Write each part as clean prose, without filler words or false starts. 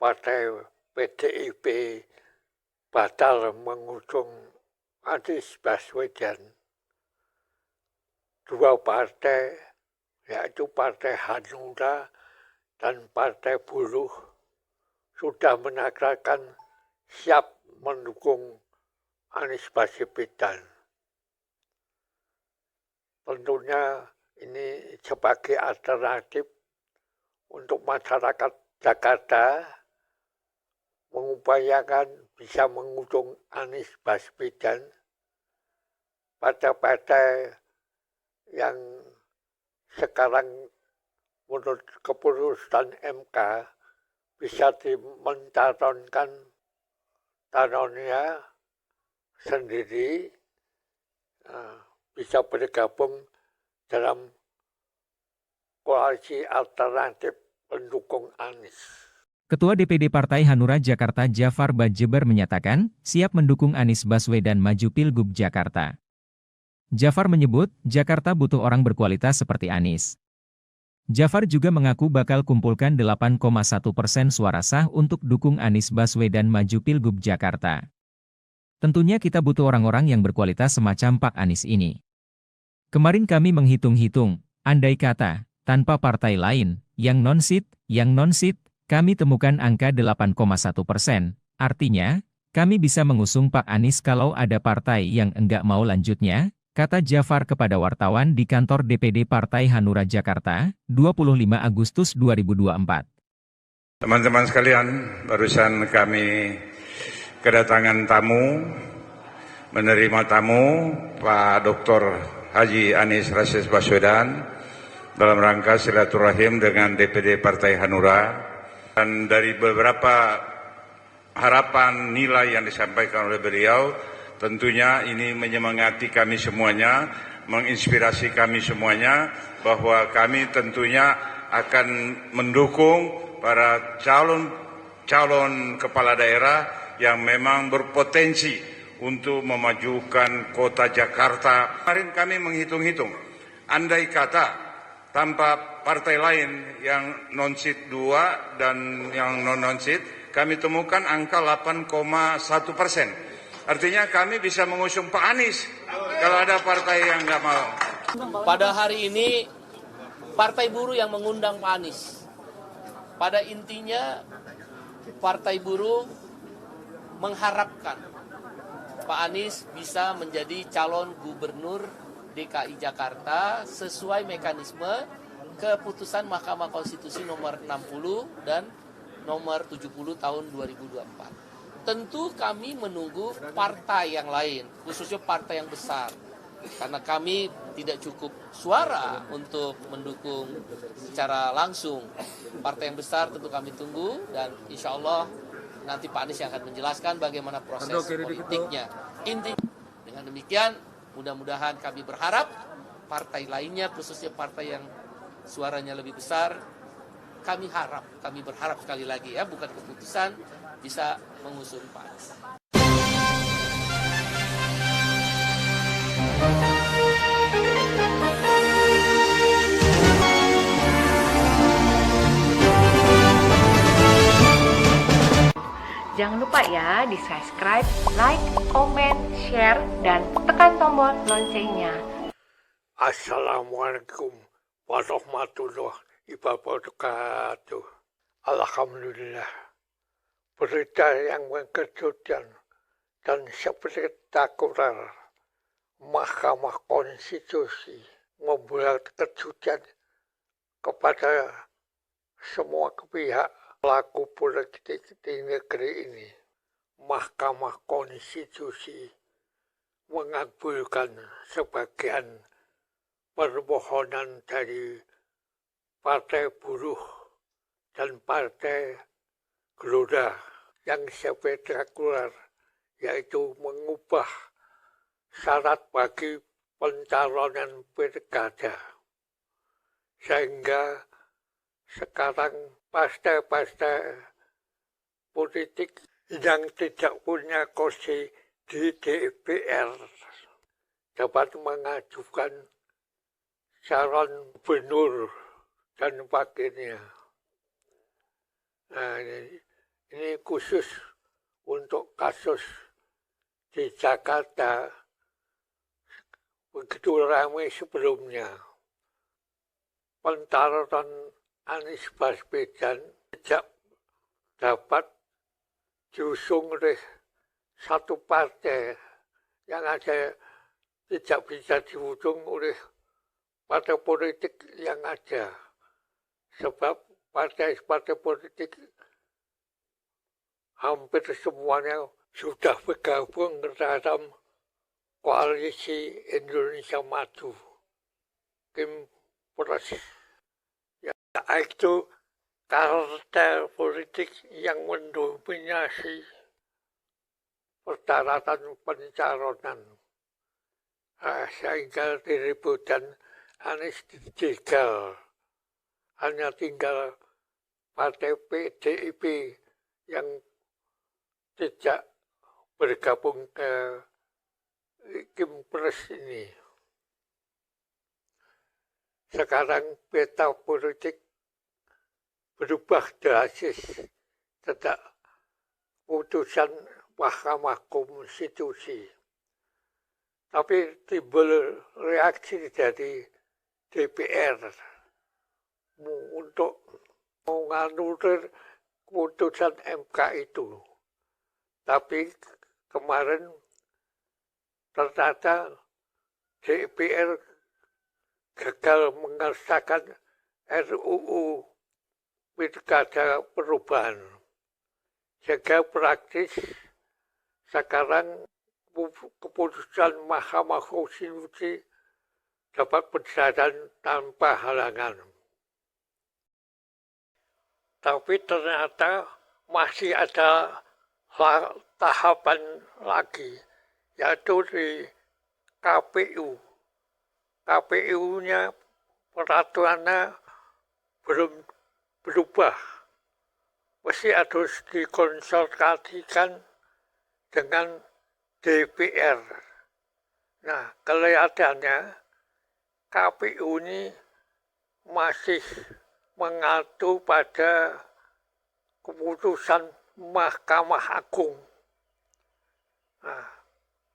Partai PDIP batal mengusung Anies Baswedan. Dua partai, yaitu Partai Hanura dan Partai Buruh, sudah menyatakan siap mendukung Anies Baswedan. Tentunya ini sebagai alternatif untuk masyarakat Jakarta mengupayakan bisa mengusung Anies Baswedan pada partai yang sekarang menurut keputusan MK bisa mencalonkan calonnya sendiri, bisa bergabung dalam koalisi alternatif pendukung Anies. Ketua DPD Partai Hanura Jakarta Jafar Bajjeber menyatakan siap mendukung Anies Baswedan maju Pilgub Jakarta. Jafar menyebut Jakarta butuh orang berkualitas seperti Anies. Jafar juga mengaku bakal kumpulkan 8,1% suara sah untuk dukung Anies Baswedan maju Pilgub Jakarta. Tentunya kita butuh orang-orang yang berkualitas semacam Pak Anies ini. Kemarin kami menghitung-hitung, andai kata, tanpa partai lain, yang non-seat, kami temukan angka 8,1%. Artinya, kami bisa mengusung Pak Anies kalau ada partai yang enggak mau lanjutnya, kata Jafar kepada wartawan di kantor DPD Partai Hanura Jakarta, 25 Agustus 2024. Teman-teman sekalian, barusan kami kedatangan tamu, menerima tamu Pak Dr. Haji Anies Rashid Baswedan dalam rangka silaturahim dengan DPD Partai Hanura. Dan dari beberapa harapan nilai yang disampaikan oleh beliau, tentunya ini menyemangati kami semuanya, menginspirasi kami semuanya, bahwa kami tentunya akan mendukung para calon kepala daerah yang memang berpotensi untuk memajukan kota Jakarta. Kemarin kami menghitung-hitung, andai kata tanpa partai lain yang non-seat 2 dan yang non-seat, kami temukan angka 8,1%. Artinya kami bisa mengusung Pak Anies kalau ada partai yang nggak mau. Pada hari ini, Partai Buruh yang mengundang Pak Anies. Pada intinya, Partai Buruh mengharapkan Pak Anies bisa menjadi calon gubernur DKI Jakarta sesuai mekanisme keputusan Mahkamah Konstitusi nomor 60 dan nomor 70 tahun 2024. Tentu kami menunggu partai yang lain, khususnya partai yang besar. Karena kami tidak cukup suara untuk mendukung secara langsung. Partai yang besar tentu kami tunggu dan insya Allah nanti Pak Anies yang akan menjelaskan bagaimana proses politiknya. Intinya dengan demikian, mudah-mudahan kami berharap partai lainnya, khususnya partai yang suaranya lebih besar, kami berharap sekali lagi ya, bukan keputusan, bisa mengusung Pak Anies. Jangan lupa ya di subscribe, like, comment, share, dan tekan tombol loncengnya. Assalamualaikum warahmatullahi wabarakatuh. Alhamdulillah, berita yang mengejutkan dan spektakuler Mahkamah Konstitusi membuat kejutan kepada semua pihak pelaku politik di negeri ini. Mahkamah Konstitusi mengabulkan sebagian permohonan dari Partai Buruh dan Partai Gelora yang spektakuler, yaitu mengubah syarat bagi pencalonan pilkada, sehingga sekarang partai-partai politik yang tidak punya kursi di DPR dapat mengajukan calon gubernur dan wakilnya. Nah, ini khusus untuk kasus di Jakarta begitu ramai sebelumnya. Pencalonan Anies Baswedan tidak dapat diusung oleh satu partai yang ada, tidak bisa diusung oleh partai politik yang ada. Sebab partai-partai politik hampir semuanya sudah bergabung dalam koalisi Indonesia Maju. Kempres. Ya, itu partai politik yang mendominasi persyaratan pencalonan. Sehingga direbutan Anies dijegal. Hanya tinggal partai PDIP yang tidak bergabung ke Kempres ini. Sekarang peta politik berubah drastis sejak putusan Mahkamah Konstitusi. Tapi timbul reaksi dari DPR untuk menganulir putusan MK itu. Tapi kemarin ternyata DPR gagal mengesahkan RUU Pilkada Perubahan. Sehingga praktis sekarang keputusan Mahkamah Konstitusi dapat berjalan tanpa halangan. Tapi ternyata masih ada tahapan lagi, yaitu di KPU. KPU-nya peraturannya belum berubah. Masih harus dikonsultasikan dengan DPR. Nah, kelihatannya KPU ini masih mengacu pada keputusan Mahkamah Agung. Nah,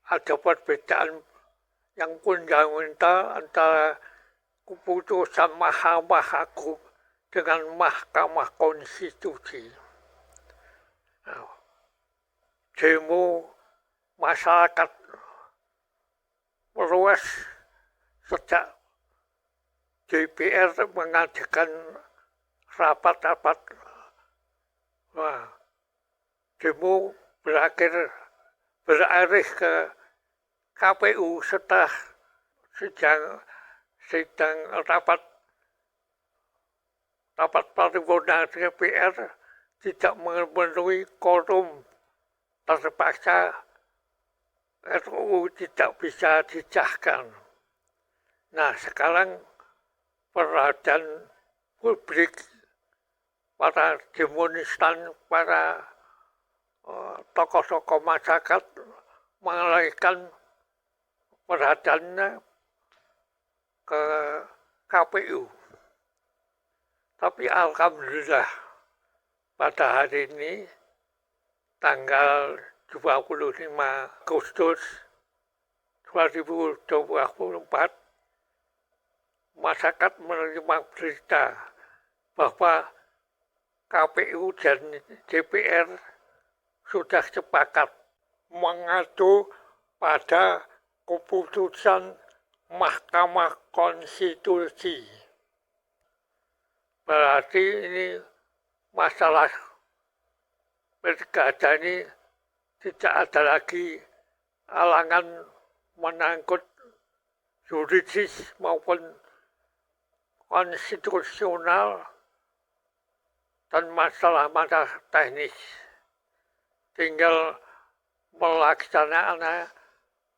ada perbedaan yang fundamental antara keputusan Mahkamah Agung dengan Mahkamah Konstitusi. Nah, demo masyarakat meluas sejak DPR mengadakan rapat-rapat. Nah, demo beralih ke KPU setelah sidang rapat paripurna DPR tidak memenuhi quorum, terpaksa RUU tidak bisa disahkan. Nah, sekarang perhatian publik, para demonstran, para tokoh-tokoh masyarakat mengalihkan perhatiannya ke KPU. Tapi alhamdulillah pada hari ini tanggal 25 Agustus 2024 masyarakat menerima berita bahwa KPU dan DPR sudah sepakat mengacu pada keputusan Mahkamah Konstitusi. Berarti ini masalah pilkada ini tidak ada lagi halangan menangkut yuridis maupun konstitusional dan masalah-masalah teknis. Tinggal melaksanakannya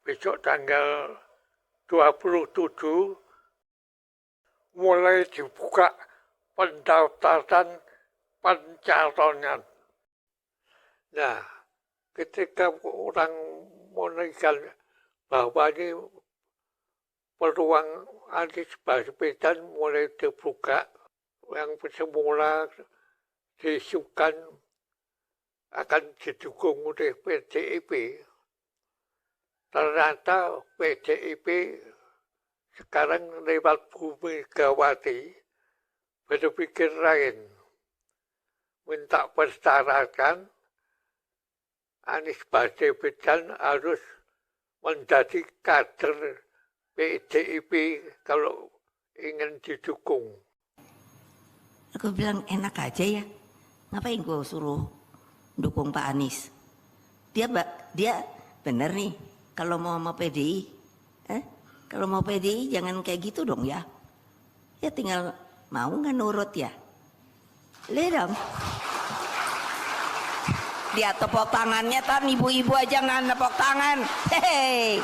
besok tanggal 27 mulai dibuka pendaftaran pencalonan. Nah, ketika orang menunjukkan bahwa ini peluang Anies Baswedan mulai terbuka, yang semula diisukan akan didukung oleh PDIP. Ternyata PDIP sekarang lewat Bu Megawati berpikir lain, minta persyaratan Anies Baswedan harus menjadi kader PDIP kalau ingin didukung. Aku bilang enak aja ya, ngapain gue suruh dukung Pak Anies? Dia bener nih, kalau mau PDI, kalau mau PDI jangan kayak gitu dong ya. Ya tinggal mau nggak nurut ya. Lihat dong. Dia tepuk tangannya, tan ibu-ibu aja nggak tepuk tangan. Hehehe.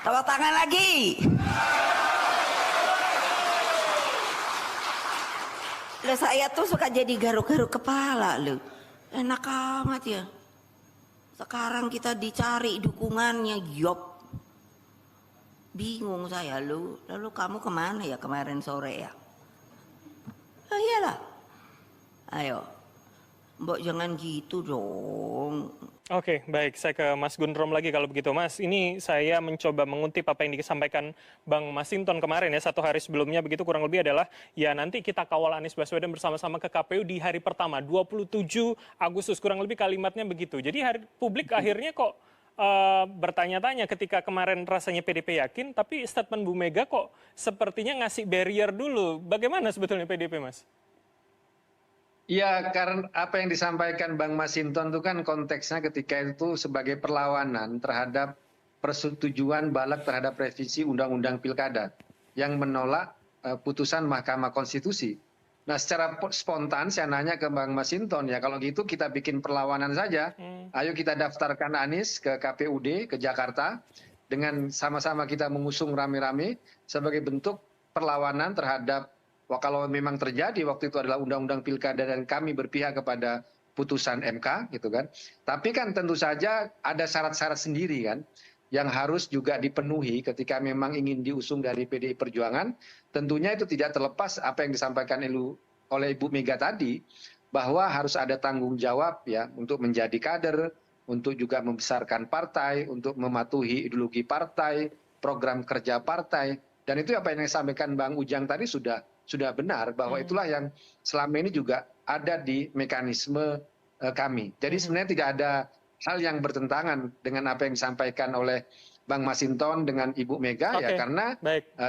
Tepuk tangan lagi. Loh, saya tuh suka jadi garuk-garuk kepala loh. Enak amat ya. Sekarang kita dicari dukungannya, Yop. Bingung saya lu. Lalu kamu kemana ya kemarin sore ya? Oh iyalah. Ayo. Mbok jangan gitu dong. Oke, baik. Saya ke Mas Gundrom lagi kalau begitu. Mas, ini saya mencoba mengutip apa yang disampaikan Bang Masinton kemarin ya, 1 hari sebelumnya begitu kurang lebih adalah, ya nanti kita kawal Anies Baswedan bersama-sama ke KPU di hari pertama, 27 Agustus, kurang lebih kalimatnya begitu. Jadi publik akhirnya kok bertanya-tanya ketika kemarin rasanya PDP yakin, tapi statement Bu Mega kok sepertinya ngasih barrier dulu. Bagaimana sebetulnya PDP, Mas? Ya, karena apa yang disampaikan Bang Masinton itu kan konteksnya ketika itu sebagai perlawanan terhadap persetujuan balik terhadap revisi Undang-Undang Pilkada yang menolak putusan Mahkamah Konstitusi. Nah, secara spontan saya nanya ke Bang Masinton, ya kalau gitu kita bikin perlawanan saja. Ayo kita daftarkan Anies ke KPUD, ke Jakarta, dengan sama-sama kita mengusung rame-rame sebagai bentuk perlawanan terhadap, kalau memang terjadi waktu itu adalah undang-undang pilkada dan kami berpihak kepada putusan MK gitu kan. Tapi kan tentu saja ada syarat-syarat sendiri kan yang harus juga dipenuhi ketika memang ingin diusung dari PDI Perjuangan. Tentunya itu tidak terlepas apa yang disampaikan oleh Ibu Mega tadi, bahwa harus ada tanggung jawab ya untuk menjadi kader, untuk juga membesarkan partai, untuk mematuhi ideologi partai, program kerja partai. Dan itu apa yang disampaikan Bang Ujang tadi sudah benar, bahwa itulah yang selama ini juga ada di mekanisme kami. Jadi sebenarnya tidak ada hal yang bertentangan dengan apa yang disampaikan oleh Bang Masinton dengan Ibu Mega. Ya karena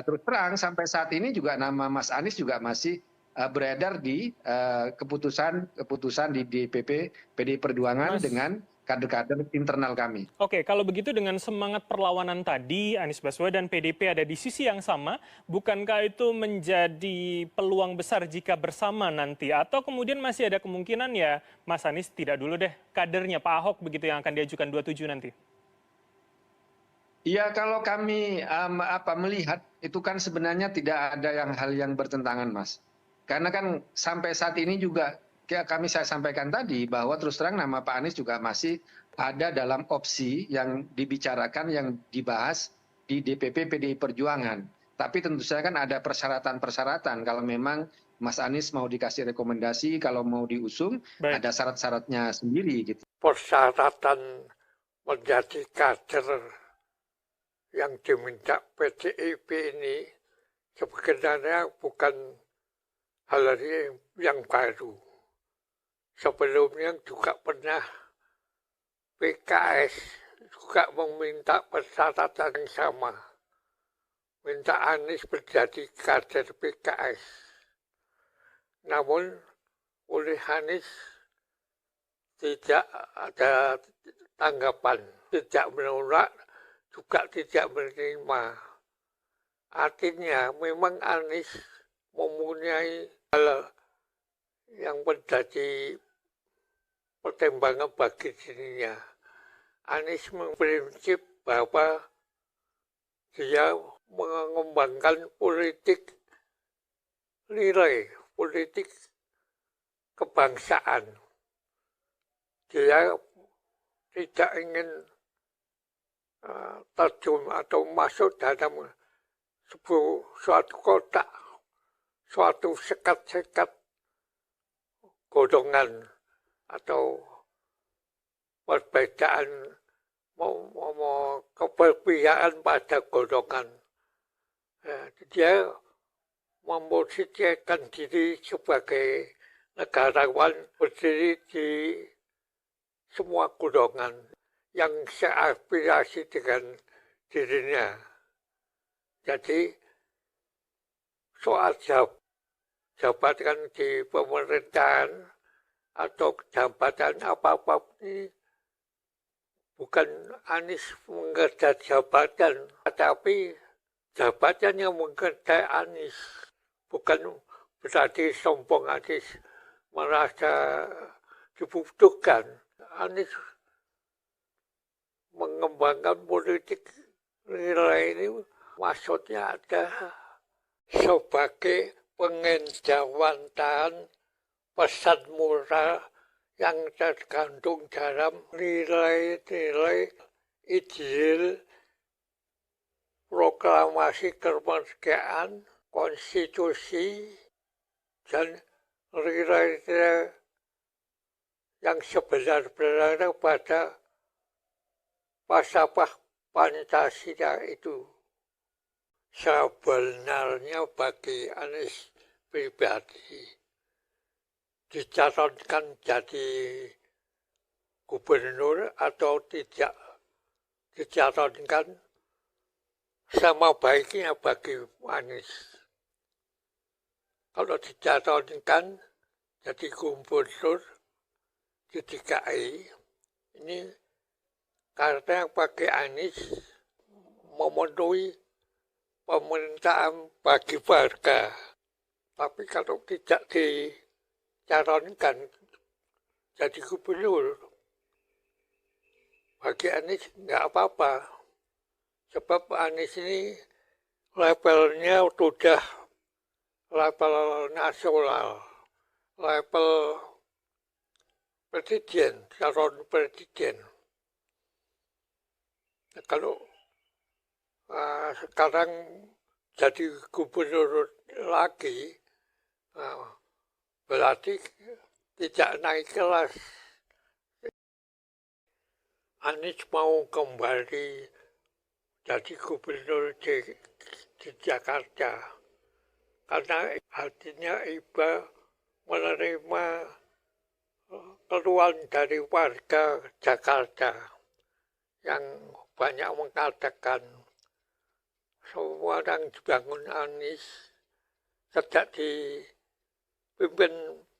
terus terang sampai saat ini juga nama Mas Anies juga masih beredar di keputusan di DPP PDI Perjuangan dengan kader-kader internal kami. Oke, kalau begitu dengan semangat perlawanan tadi, Anies Baswedan dan PDP ada di sisi yang sama, bukankah itu menjadi peluang besar jika bersama nanti? Atau kemudian masih ada kemungkinan ya Mas Anies tidak dulu deh, kadernya Pak Ahok begitu yang akan diajukan 27 nanti? Iya, kalau kami melihat itu kan sebenarnya tidak ada hal yang bertentangan, Mas. Karena kan sampai saat ini juga saya sampaikan tadi bahwa terus terang nama Pak Anies juga masih ada dalam opsi yang dibicarakan, yang dibahas di DPP PDI Perjuangan. Tapi tentu saja kan ada persyaratan-persyaratan. Kalau memang Mas Anies mau dikasih rekomendasi, kalau mau diusung, ada syarat-syaratnya sendiri gitu. Persyaratan menjadi kader yang diminta PDIP ini sebenarnya bukan hal yang baru. Sebelumnya juga pernah PKS juga meminta persyaratan yang sama. Minta Anies menjadi kader PKS. Namun oleh Anies tidak ada tanggapan, tidak menolak, juga tidak menerima. Artinya memang Anies mempunyai hal yang menjadi pertimbangan bagi dirinya. Anies berprinsip bahwa dia mengembangkan politik nilai, politik kebangsaan. Dia tidak ingin terjun atau masuk dalam suatu kotak, suatu sekat-sekat golongan atau perbedaan mau keberpihakan pada golongan. Dia memposisikan diri sebagai negarawan berdiri di semua golongan yang seaspirasi dengan dirinya. Jadi soal jabatan di pemerintahan atau jabatan apa-apa ini bukan Anies mengejar jabatan, tetapi jabatan yang mengejar Anies. Bukan berarti sombong Anies merasa dibutuhkan. Anies mengembangkan politik nilai ini maksudnya adalah sebagai pengejawantahkan pesan moral yang tergantung dalam nilai-nilai ideal proklamasi kemerdekaan, konstitusi, dan nilai-nilai yang sebenar-benarnya pada falsafah Pancasila itu. Sebenarnya bagi Anies pribadi dicalonkan jadi gubernur atau tidak dicalonkan sama baiknya bagi Anies. Kalau dicalonkan jadi gubernur di DKI, ini karena bagi Anies memenuhi pemerintahan bagi warga. Tapi kalau tidak dicalonkan jadi gubernur, bagi Anies nggak apa-apa. Sebab Anies ini levelnya sudah level nasional, level presiden, calon presiden. Nah, kalau sekarang jadi gubernur lagi, berarti tidak naik kelas. Anies mau kembali jadi gubernur di Jakarta karena hatinya iba menerima keluhan dari warga Jakarta yang banyak mengatakan semua yang dibangun Anies sejak dipimpin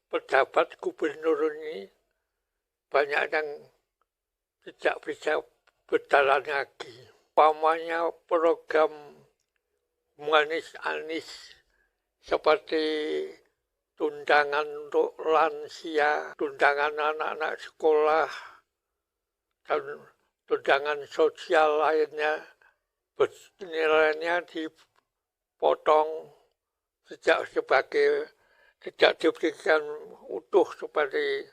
pejabat gubernur ini banyak yang tidak bisa berjalan lagi. Umpamanya program Anies seperti tunjangan untuk lansia, tunjangan anak-anak sekolah, dan tunjangan sosial lainnya, nilainya dipotong tidak diberikan utuh seperti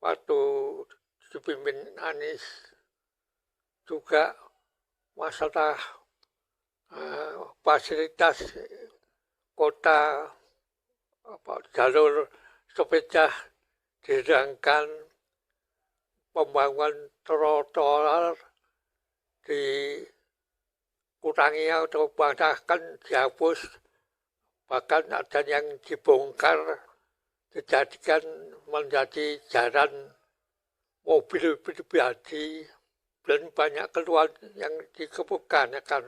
waktu dipimpin Anies. Juga masalah fasilitas kota, jalur sepeda dihilangkan, pembangunan trotoar dikurangi atau bahkan dihapus, bahkan ada yang dibongkar dijadikan menjadi jalan mobil pribadi, dan banyak keluhan yang dikemukakan.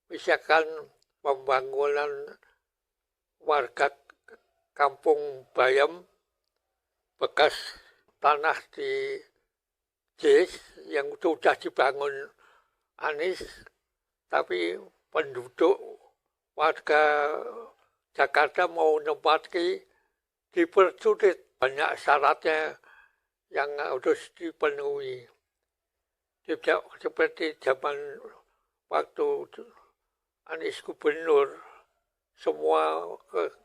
Misalkan pembangunan warga Kampung Bayam bekas tanah di JIS yang sudah dibangun Anies, tapi penduduk warga Jakarta mau menempati dipersulit, banyak syaratnya yang harus dipenuhi. Tidak seperti zaman waktu Anies gubernur, semua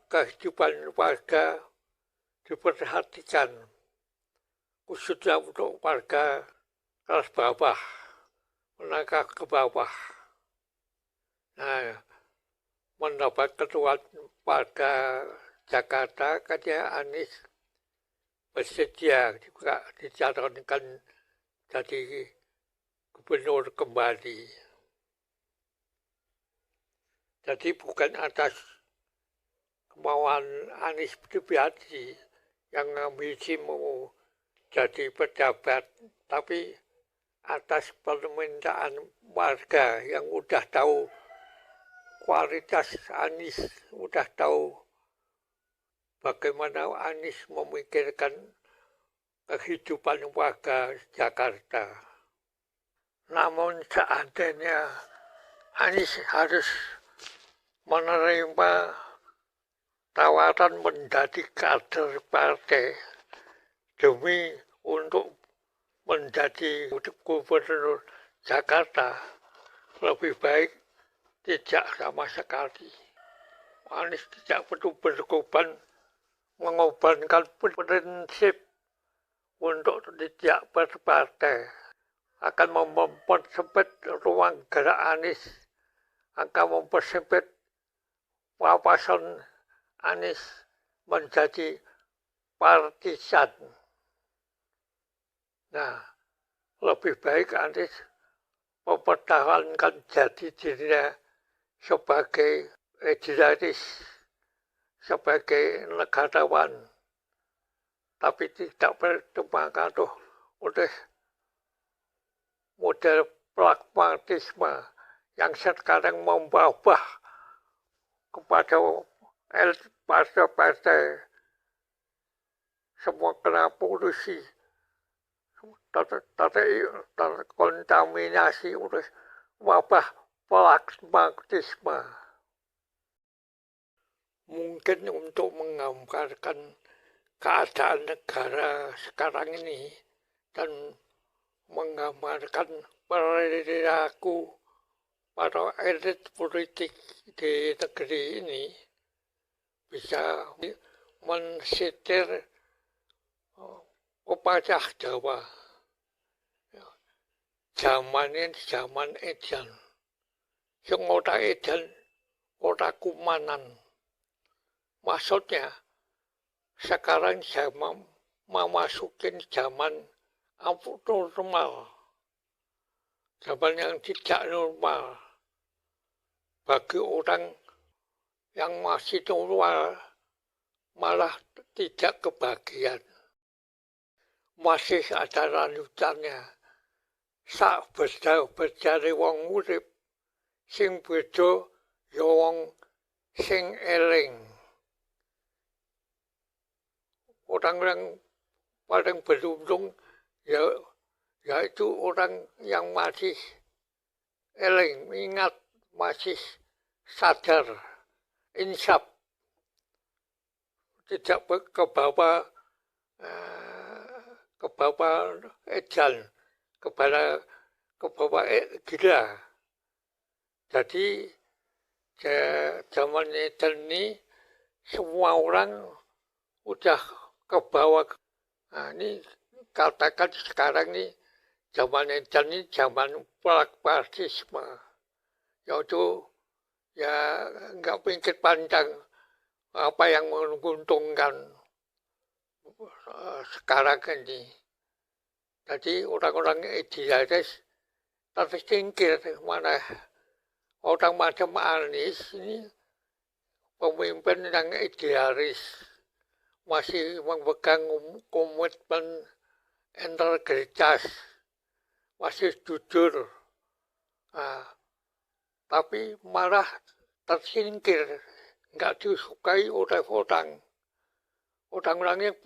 kehidupan warga diperhatikan, khususnya untuk warga kelas bawah, menengah ke bawah. Nah, mendapat keluhan warga Jakarta, katanya Anies bersedia juga dicalonkan jadi gubernur kembali. Jadi bukan atas kemauan Anies pribadi yang ambisi mau jadi pejabat, tapi atas permintaan warga yang udah tahu kualitas Anies, udah tahu bagaimana Anies memikirkan kehidupan warga Jakarta. Namun seandainya Anies harus menerima tawaran menjadi kader partai demi untuk menjadi gubernur Jakarta, lebih baik tidak sama sekali. Anies tidak perlu berkorban mengorbankan prinsip untuk tidak berpartai, akan mempersempit ruang gerak Anies, akan mempersempit wawasan Anies menjadi partisan. Nah, lebih baik Anies mempertahankan jati dirinya sebagai idealis, sebagai negarawan, tapi tidak berpengaruh oleh model pragmatisme yang sekarang membabah kepada elit partai-partai, semua kena polusi, terkontaminasi oleh wabah pragmatisme. Mungkin untuk menggambarkan keadaan negara sekarang ini dan menggambarkan perilaku para elit politik di negeri ini, bisa mensitir pepatah Jawa. Zaman ini zaman edan. Yang ora edan, ora kumanan. Maksudnya, sekarang zaman memasukin zaman abnormal. Zaman yang tidak normal. Bagi orang yang masih normal, malah tidak kebahagiaan. Masih ada lanjutannya. Sak berjari wong urip, sing beda ya wong sing eling. Orang-orang paling beruntung yaitu orang yang masih eling, ingat, masih sadar, insaf, tidak ke bawah edan, ke bawah gila. Jadi zaman ini semua orang udah ke bawah. Nah, ini katakan sekarang ini zaman edan ini zaman pragmatisme, yaitu ya nggak pikir panjang apa yang menguntungkan sekarang ini. Jadi orang-orang idealis tersingkir, mana orang macam Anies ini pemimpin yang idealis, masih memegang komitmen integritas, masih jujur, tapi malah tersingkir, nggak disukai oleh orang. Orang-orang yang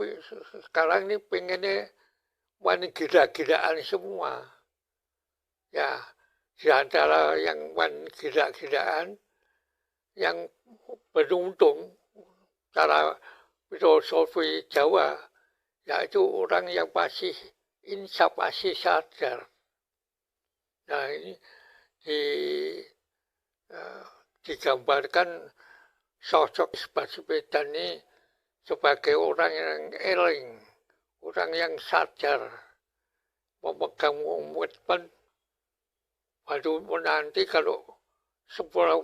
sekarang ini pengennya main gila-gilaan semua. Ya, di antara yang main gila-gilaan, yang beruntung cara filosofi Jawa, yaitu orang yang masih insaf, masih sadar. Nah, ini digambarkan sosok Baswedan ini sebagai orang yang eling, orang yang sadar, memegang komitmen. Baru nanti kalau semua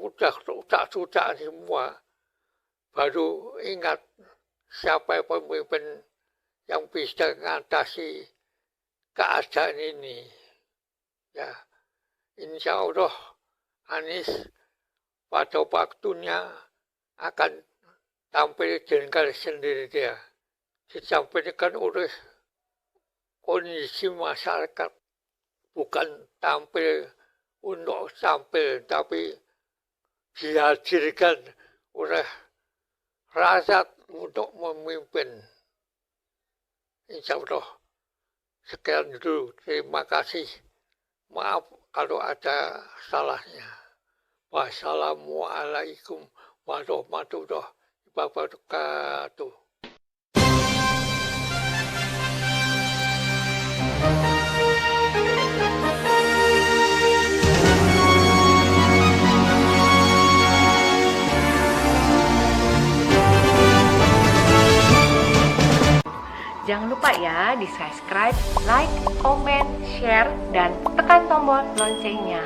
sudah semua, baru ingat siapa pemimpin yang bisa mengatasi keadaan ini. Ya, insya Allah Anies pada waktunya akan tampil jengkel sendiri dia. Disampaikan oleh kondisi masyarakat, bukan tampil untuk tampil, tapi dihadirkan oleh rakyat untuk memimpin. Insya Allah. Sekian dulu. Terima kasih. Maaf kalau ada salahnya. Wassalamualaikum warahmatullahi wabarakatuh. Jangan lupa ya di subscribe, like, comment, share, dan tekan tombol loncengnya.